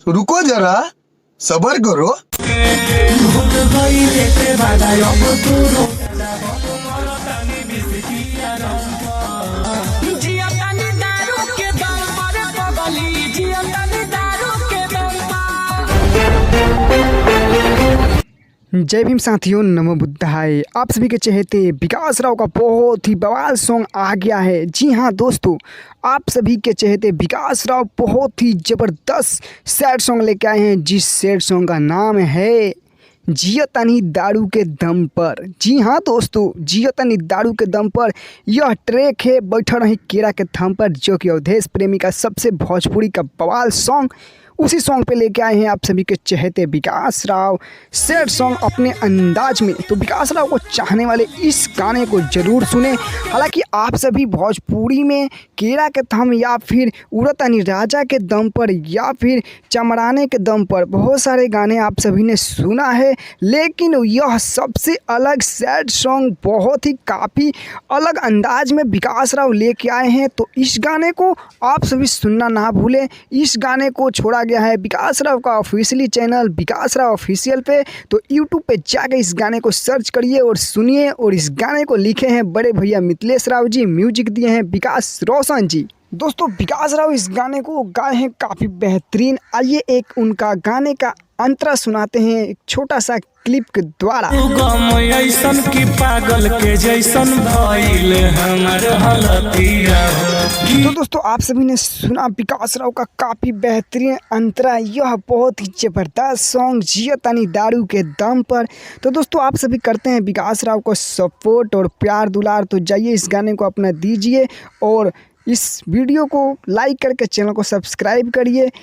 रुको जरा, सबर करो। जय भीम साथियों, नमो बुद्धाय। आप सभी के चहेते विकास राव का बहुत ही बवाल सॉन्ग आ गया है। जी हाँ दोस्तों, आप सभी के चहेते विकास राव बहुत ही ज़बरदस्त सैड सॉन्ग लेके आए हैं, जिस सैड सॉन्ग का नाम है जियो तनी दारू के दम पर। जी हाँ दोस्तों, जियो तनी दारू के दम पर यह ट्रैक है बैठा रही केरा के थम पर, जो कि अवधेश प्रेमी का सबसे भोजपुरी का बवाल सॉन्ग। उसी सॉन्ग पे लेके आए हैं आप सभी के चहेते विकास राव सैड सॉन्ग अपने अंदाज में। तो विकास राव को चाहने वाले इस गाने को ज़रूर सुने। हालांकि आप सभी भोजपुरी में केरा के थम या फिर उड़तानी राजा के दम पर या फिर चमराने के दम पर बहुत सारे गाने आप सभी ने सुना है, लेकिन यह सबसे अलग सैड सॉन्ग बहुत ही काफ़ी अलग अंदाज में विकास राव लेके आए हैं। तो इस गाने को आप सभी सुनना ना भूलें। इस गाने को छोड़ा गया है विकास राव का ऑफिशियली चैनल विकास राव ऑफिशियल पे। तो यूट्यूब पे जाके इस गाने को सर्च करिए और सुनिए। और इस गाने को लिखे हैं बड़े भैया मिथिलेश राव जी, म्यूजिक दिए हैं विकास रोशन जी। दोस्तों विकास राव इस गाने को गाए हैं काफ़ी बेहतरीन। आइए एक उनका गाने का अंतरा सुनाते हैं एक छोटा सा क्लिप के द्वारा। तो दोस्तों आप सभी ने सुना विकास राव का काफ़ी बेहतरीन अंतरा। यह बहुत ही ज़बरदस्त सॉन्ग जियो तनी दारू के दम पर। तो दोस्तों आप सभी करते हैं विकास राव को सपोर्ट और प्यार दुलार। तो जाइए इस गाने को अपना दीजिए और इस वीडियो को लाइक करके चैनल को सब्सक्राइब करिए।